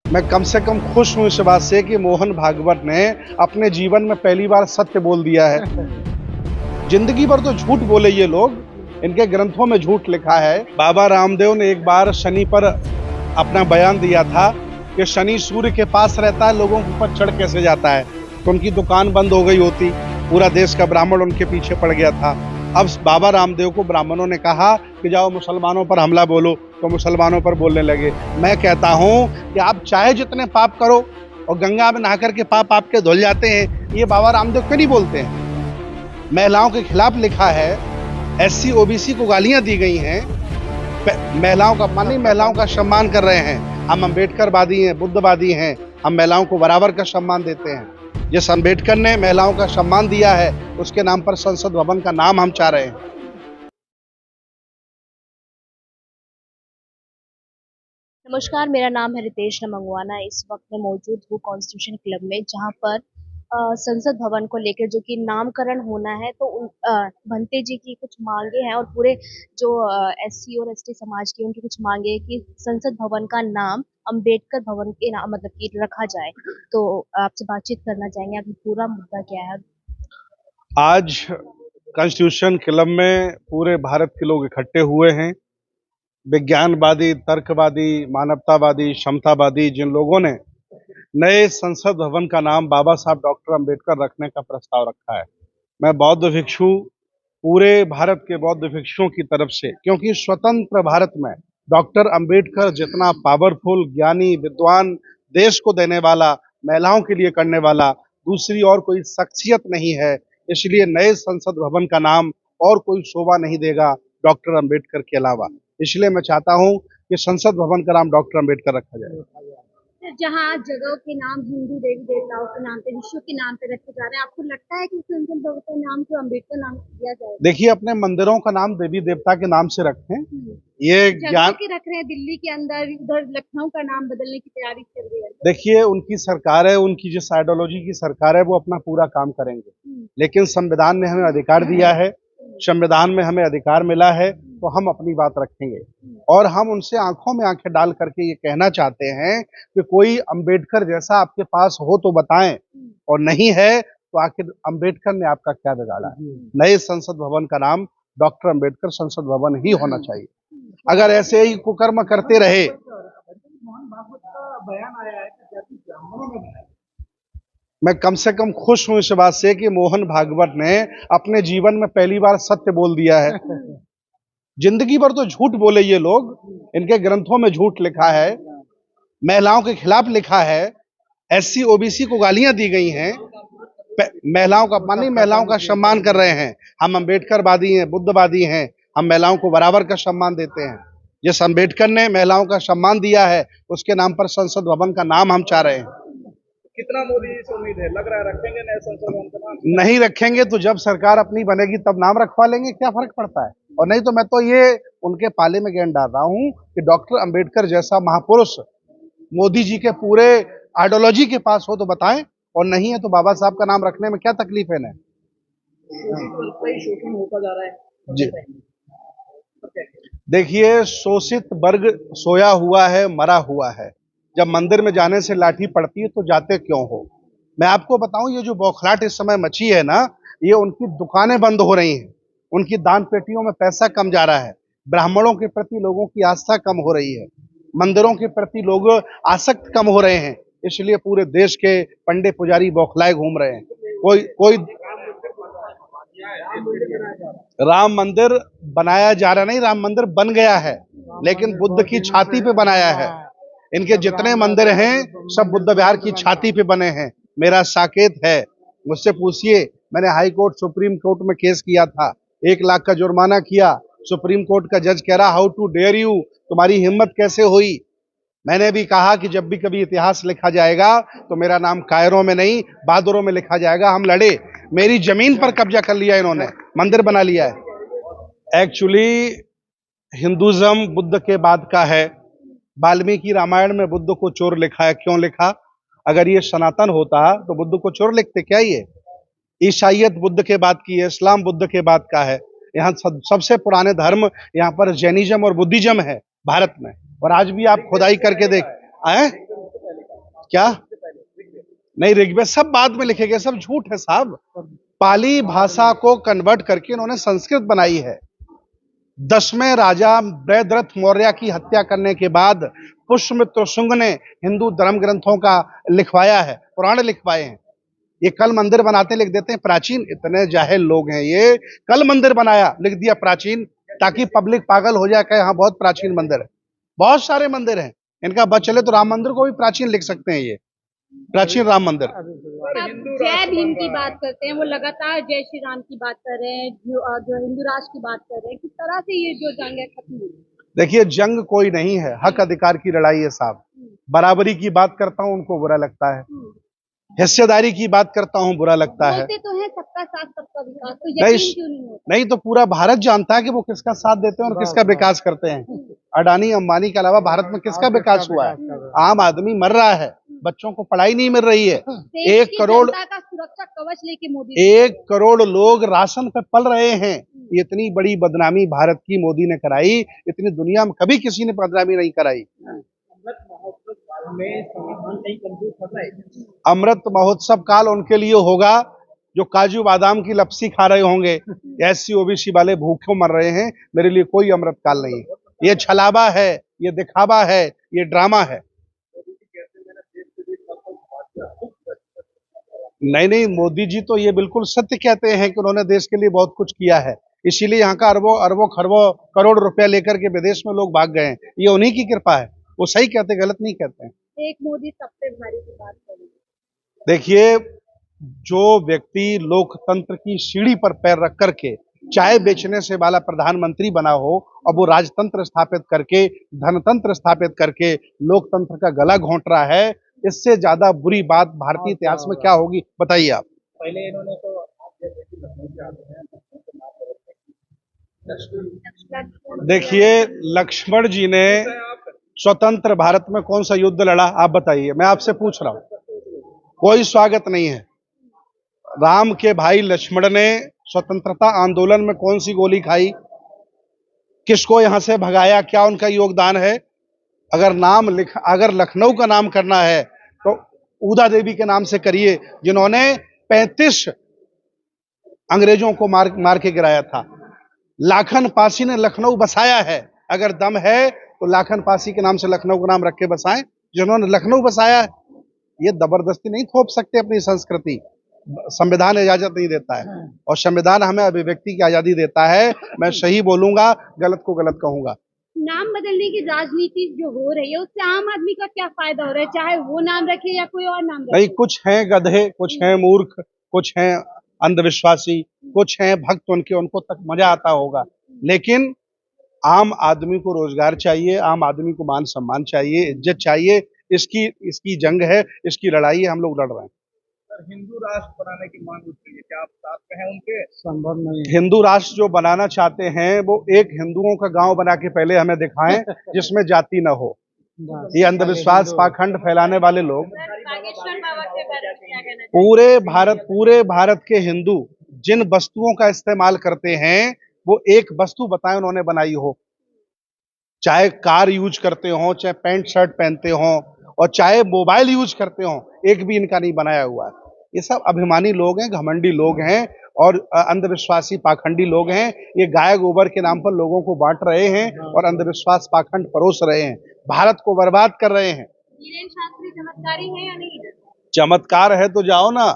मैं कम से कम खुश हूं इस बात से कि मोहन भागवत ने अपने जीवन में पहली बार सत्य बोल दिया है। जिंदगी भर तो झूठ बोले ये लोग, इनके ग्रंथों में झूठ लिखा है। बाबा रामदेव ने एक बार शनि पर अपना बयान दिया था कि शनि सूर्य के पास रहता है, लोगों के ऊपर चढ़ कैसे जाता है। तो उनकी दुकान बंद हो गई होती, पूरा देश का ब्राह्मण उनके पीछे पड़ गया था। अब बाबा रामदेव को ब्राह्मणों ने कहा कि जाओ मुसलमानों पर हमला बोलो, तो मुसलमानों पर बोलने लगे। मैं कहता हूं कि आप चाहे जितने पाप करो, और गंगा में नहाकर के पाप आपके धुल जाते हैं, ये बाबा रामदेव क्यों नहीं बोलते हैं। महिलाओं के खिलाफ लिखा है, एससी ओबीसी को गालियां दी गई हैं, महिलाओं का मानी, महिलाओं का सम्मान कर रहे हैं। हम अम्बेडकरवादी हैं, बुद्धवादी हैं, हम महिलाओं को बराबर का सम्मान देते हैं। जिस अम्बेडकर ने महिलाओं का सम्मान दिया है, उसके नाम पर संसद भवन का नाम हम चाह रहे हैं। नमस्कार, मेरा नाम है रितेश मंगवाना। इस वक्त मैं मौजूद हूँ कॉन्स्टिट्यूशन क्लब में, जहाँ पर संसद भवन को लेकर जो कि नामकरण होना है, तो भंते जी की कुछ मांगे हैं और पूरे जो एससी और एसटी समाज की उनकी कुछ मांगे हैं कि संसद भवन का नाम अंबेडकर भवन के नाम मतलब कि रखा जाए। तो आपसे बातचीत करना चाहेंगे, आपकी पूरा मुद्दा क्या है। आज कॉन्स्टिट्यूशन क्लब में पूरे भारत के लोग इकट्ठे हुए हैं। विज्ञानवादी, तर्कवादी, मानवतावादी, क्षमतावादी, जिन लोगों ने नए संसद भवन का नाम बाबा साहब डॉक्टर अंबेडकर रखने का प्रस्ताव रखा है, मैं बौद्ध भिक्षु, पूरे भारत के बौद्ध भिक्षुओं की तरफ से, क्योंकि स्वतंत्र भारत में डॉक्टर अंबेडकर जितना पावरफुल, ज्ञानी, विद्वान, देश को देने वाला, महिलाओं के लिए करने वाला दूसरी और कोई शख्सियत नहीं है। इसलिए नए संसद भवन का नाम और कोई शोभा नहीं देगा डॉक्टर अंबेडकर के अलावा। इसलिए मैं चाहता हूं कि संसद भवन का नाम डॉक्टर अंबेडकर रखा जाए। जहाँ जगहों के नाम हिंदू देवी देवताओं के नाम पे, विश्व के नाम पे रखे जा रहे हैं, आपको लगता है कि संसद भवन का नाम जो अम्बेडकर नाम दिया जाए? देखिए, अपने मंदिरों का नाम देवी देवता के नाम से रखें। ये जगह के रख रहे हैं, दिल्ली के अंदर, उधर लखनऊ का नाम बदलने की तैयारी चल रही है। देखिए, उनकी सरकार है, उनकी जिस आइडियोलॉजी की सरकार है, वो अपना पूरा काम करेंगे। लेकिन संविधान ने हमें अधिकार दिया है, संविधान में हमें अधिकार मिला है, तो हम अपनी बात रखेंगे। और हम उनसे आंखों में आंखें डाल करके ये कहना चाहते हैं कि कोई अंबेडकर जैसा आपके पास हो तो बताएं, और नहीं है तो आखिर अंबेडकर ने आपका क्या बिगाड़ा है। नए संसद भवन का नाम डॉक्टर अंबेडकर संसद भवन ही होना चाहिए। अगर ऐसे ही कुकर्म करते रहे, मैं कम से कम खुश हूं इस बात से कि मोहन भागवत ने अपने जीवन में पहली बार सत्य बोल दिया है। जिंदगी भर तो झूठ बोले ये लोग, इनके ग्रंथों में झूठ लिखा है, महिलाओं के खिलाफ लिखा है, एससी ओबीसी को गालियां दी गई हैं, महिलाओं का मानी, महिलाओं का सम्मान कर रहे हैं। हम अम्बेडकरवादी हैं, बुद्धवादी हैं, हम महिलाओं को बराबर का सम्मान देते हैं। जिस अम्बेडकर ने महिलाओं का सम्मान दिया है, उसके नाम पर संसद भवन का नाम हम चाह रहे हैं। कितना मोदी जी से उम्मीद है, लग रहा है रखेंगे नए संसद भवन का नाम? नहीं रखेंगे तो जब सरकार अपनी बनेगी तब नाम रखवा लेंगे, क्या फर्क पड़ता है। और नहीं तो मैं तो ये उनके पाले में गेंद डाल रहा हूं कि डॉक्टर अंबेडकर जैसा महापुरुष मोदी जी के पूरे आइडियोलॉजी के पास हो तो बताएं, और नहीं है तो बाबा साहब का नाम रखने में क्या तकलीफ है। शोषण होता जा रहा है जी, देखिए, शोषित वर्ग सोया हुआ है, मरा हुआ है। जब मंदिर में जाने से लाठी पड़ती है तो जाते क्यों हो। मैं आपको बताऊं, ये जो बौखलाहट इस समय मची है ना, ये उनकी दुकानें बंद हो रही हैं, उनकी दान पेटियों में पैसा कम जा रहा है, ब्राह्मणों के प्रति लोगों की आस्था कम हो रही है, मंदिरों के प्रति लोग आसक्त कम हो रहे हैं। इसलिए पूरे देश के पंडे पुजारी बौखलाए घूम रहे हैं। कोई राम मंदिर बनाया जा रहा नहीं, राम मंदिर बन गया है, लेकिन बुद्ध की छाती पे बनाया है। इनके जितने मंदिर हैं सब बुद्ध विहार की छाती पे बने हैं। मेरा साकेत है, मुझसे पूछिए, मैंने हाई कोर्ट सुप्रीम कोर्ट में केस किया था, 1 लाख का जुर्माना किया। सुप्रीम कोर्ट का जज कह रहा, हाउ टू डेयर यू, तुम्हारी हिम्मत कैसे हुई। मैंने भी कहा कि जब भी कभी इतिहास लिखा जाएगा तो मेरा नाम कायरों में नहीं, बहादुरों में लिखा जाएगा। हम लड़े, मेरी जमीन पर कब्जा कर लिया इन्होंने, मंदिर बना लिया है। एक्चुअली हिंदुज्म बुद्ध के बाद का है। वाल्मीकि रामायण में बुद्ध को चोर लिखा है, क्यों लिखा। अगर ये सनातन होता तो बुद्ध को चोर लिखते क्या। ये ईसाइयत बुद्ध के बाद की है, इस्लाम बुद्ध के बाद का है। यहाँ सबसे पुराने धर्म यहाँ पर जैनिज्म और बुद्धिज्म है भारत में। और आज भी आप खुदाई करके देख आए, क्या? नहीं, ऋग्वेद सब बाद में लिखे गए, सब झूठ है साहब। पाली भाषा को कन्वर्ट करके इन्होंने संस्कृत बनाई है। 10वें राजा बृहद्रथ मौर्य की हत्या करने के बाद पुष्यमित्र शुंग ने हिंदू धर्म ग्रंथों का लिखवाया है, पुराण लिखवाए हैं। ये कल मंदिर बनाते लिख देते हैं प्राचीन। इतने जाहिल लोग हैं ये। कल मंदिर बनाया लिख दिया प्राचीन, ताकि पब्लिक पागल हो जाए, कहे हाँ बहुत प्राचीन मंदिर है। बहुत सारे मंदिर हैं, इनका बस चले तो राम मंदिर को भी प्राचीन लिख सकते हैं। ये प्राचीन राम मंदिर। आप जय भीम की बात करते हैं, वो लगातार जय श्री राम की बात कर रहे हैं, जो हिंदू राष्ट्र की बात कर रहे हैं, किस तरह से ये जो जंग है खत्म हुई? देखिए, जंग कोई नहीं है, हक अधिकार की लड़ाई है साहब। बराबरी की बात करता हूं उनको बुरा लगता है, हिस्सेदारी की बात करता हूं बुरा लगता है। बोलते तो है सबका साथ सबका विकास, तो यकीन क्यों नहीं होता? नहीं तो पूरा भारत जानता है कि वो किसका साथ देते हैं और किसका विकास करते हैं। अडानी अंबानी के अलावा भारत में किसका विकास हुआ है? आम आदमी मर रहा है, बच्चों को पढ़ाई नहीं मिल रही है। 1 करोड़ का सुरक्षा कवच लेके मोदी 1 करोड़ लोग राशन पे पल रहे हैं। इतनी बड़ी बदनामी भारत की मोदी ने कराई, इतनी दुनिया में कभी किसी ने बदनामी नहीं कराई। अमृत महोत्सव काल उनके लिए होगा जो काजू बादाम की लपसी खा रहे होंगे। एससी ओबीसी वाले भूखे मर रहे हैं, मेरे लिए कोई अमृत काल नहीं। ये छलावा है, ये दिखावा है, ये ड्रामा है। नहीं, मोदी जी तो ये बिल्कुल सत्य कहते हैं कि उन्होंने देश के लिए बहुत कुछ किया है, इसीलिए यहाँ का अरबों अरबों खरबों करोड़ रुपया लेकर के विदेश में लोग भाग गए हैं। ये उन्हीं की कृपा है, वो सही कहते, गलत नहीं कहते हैं। एक मोदी सब पे भारी की बात करेंगे। देखिए, जो व्यक्ति लोकतंत्र की सीढ़ी पर पैर रख करके चाय बेचने से वाला प्रधानमंत्री बना हो और वो राजतंत्र स्थापित करके, धनतंत्र स्थापित करके लोकतंत्र का गला घोंट रहा है, इससे ज्यादा बुरी बात भारतीय इतिहास में क्या होगी, बताइए आप। पहले इन्होंने तो देखिए, लक्ष्मण जी ने स्वतंत्र भारत में कौन सा युद्ध लड़ा, आप बताइए, मैं आपसे पूछ रहा हूं। कोई स्वागत नहीं है। राम के भाई लक्ष्मण ने स्वतंत्रता आंदोलन में कौन सी गोली खाई, किसको यहां से भगाया, क्या उनका योगदान है? अगर लखनऊ का नाम करना है तो उदा देवी के नाम से करिए, जिन्होंने 35 अंग्रेजों को मार के गिराया था। लाखन पासी ने लखनऊ बसाया है, अगर दम है तो लाखन पासी के नाम से लखनऊ का नाम रख के बसाएं, जिन्होंने लखनऊ बसाया है। ये जबरदस्ती नहीं थोप सकते अपनी संस्कृति, संविधान इजाजत नहीं देता है, और संविधान हमें अभिव्यक्ति की आजादी देता है। मैं सही बोलूंगा, गलत को गलत कहूंगा। नाम बदलने की राजनीति जो हो रही है, उससे आम आदमी का क्या फायदा हो रहा है, चाहे वो नाम रखे या कोई और नाम रखे? नहीं, कुछ हैं गधे, कुछ हैं मूर्ख, कुछ हैं अंधविश्वासी, कुछ हैं भक्त, उनको तक मजा आता होगा, लेकिन आम आदमी को रोजगार चाहिए, आम आदमी को मान सम्मान चाहिए, इज्जत चाहिए। इसकी जंग है, इसकी लड़ाई है, हम लोग लड़ रहे हैं। हिंदू राष्ट्र बनाने की मांग उठ रही है, क्या आप साथ में हैं उनके? संभव नहीं। हिंदू राष्ट्र जो बनाना चाहते हैं वो एक हिंदुओं का गांव बना के पहले हमें दिखाएं जिसमें जाति न हो। ये अंधविश्वास पाखंड फैलाने वाले लोग, पूरे भारत के हिंदू जिन वस्तुओं का इस्तेमाल करते हैं वो एक वस्तु बताएं उन्होंने बनाई हो। चाहे कार यूज करते हो, चाहे पैंट शर्ट पहनते हो, और चाहे मोबाइल यूज करते हो, एक भी इनका नहीं बनाया हुआ है। ये सब अभिमानी लोग हैं, घमंडी लोग हैं और अंधविश्वासी पाखंडी लोग हैं। ये गाय गोबर के नाम पर लोगों को बांट रहे हैं और अंधविश्वास पाखंड परोस रहे हैं, भारत को बर्बाद कर रहे हैं। वीरेंद्र शास्त्री चमत्कारी है या नहीं? चमत्कार है तो जाओ ना,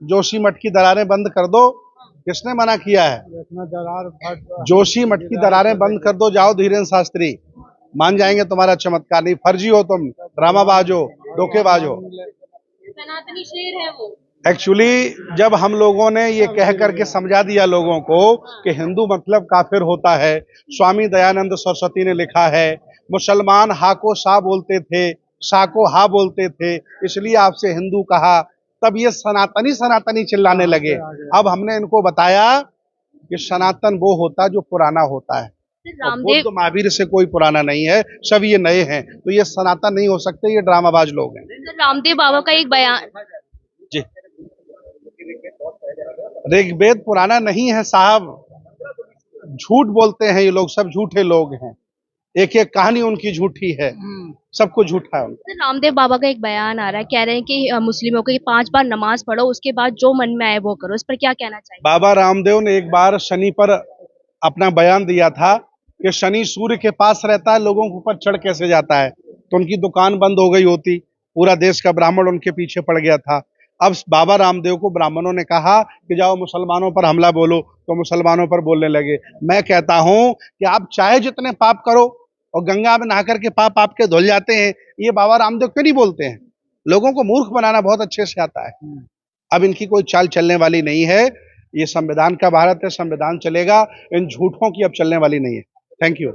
जोशी मठ की दरारें बंद कर दो, किसने मना किया है? जोशी मठ की दरारें बंद कर दो, जाओ धीरेन्द्र शास्त्री, मान जाएंगे तुम्हारा चमत्कार। नहीं, फर्जी हो तुम, ड्रामाबाज हो, धोखेबाज हो। सनातनी शेर है वो। एक्चुअली जब हम लोगों ने ये कह करके समझा दिया लोगों को कि हिंदू मतलब काफिर होता है, स्वामी दयानंद सरस्वती ने लिखा है, मुसलमान हा को सा बोलते थे, सा को हा बोलते थे, इसलिए आपसे हिंदू कहा, तब ये सनातनी सनातनी चिल्लाने लगे। अब हमने इनको बताया कि सनातन वो होता जो पुराना होता है, बुद्ध महावीर से कोई पुराना नहीं है, सब ये नए हैं, तो ये सनातन नहीं हो सकते, ये ड्रामाबाज लोग हैं। रामदेव बाबा का एक बयान जी, ऋग्वेद पुराना नहीं है साहब, झूठ बोलते हैं ये लोग, सब झूठे लोग हैं। एक एक कहानी उनकी झूठी है, सब कुछ झूठा है उनका। सर, रामदेव बाबा का एक बयान आ रहा है, कह रहे हैं कि मुस्लिमों को 5 बार नमाज पढ़ो, उसके बाद जो मन में आए वो करो। इस पर क्या कहना चाहिए? बाबा रामदेव ने एक बार शनि पर अपना बयान दिया था कि शनि सूर्य के पास रहता है, लोगों के ऊपर चढ़ कैसे जाता है, तो उनकी दुकान बंद हो गई होती, पूरा देश का ब्राह्मण उनके पीछे पड़ गया था। अब बाबा रामदेव को ब्राह्मणों ने कहा कि जाओ मुसलमानों पर हमला बोलो, तो मुसलमानों पर बोलने लगे। मैं कहता हूं कि आप चाहे जितने पाप करो, और गंगा में नहा करके पाप आपके धुल जाते हैं, ये बाबा रामदेव क्यों नहीं बोलते हैं? लोगों को मूर्ख बनाना बहुत अच्छे से आता है। अब इनकी कोई चाल चलने वाली नहीं है। ये संविधान का भारत है, संविधान चलेगा, इन झूठों की अब चलने वाली नहीं है। Thank you.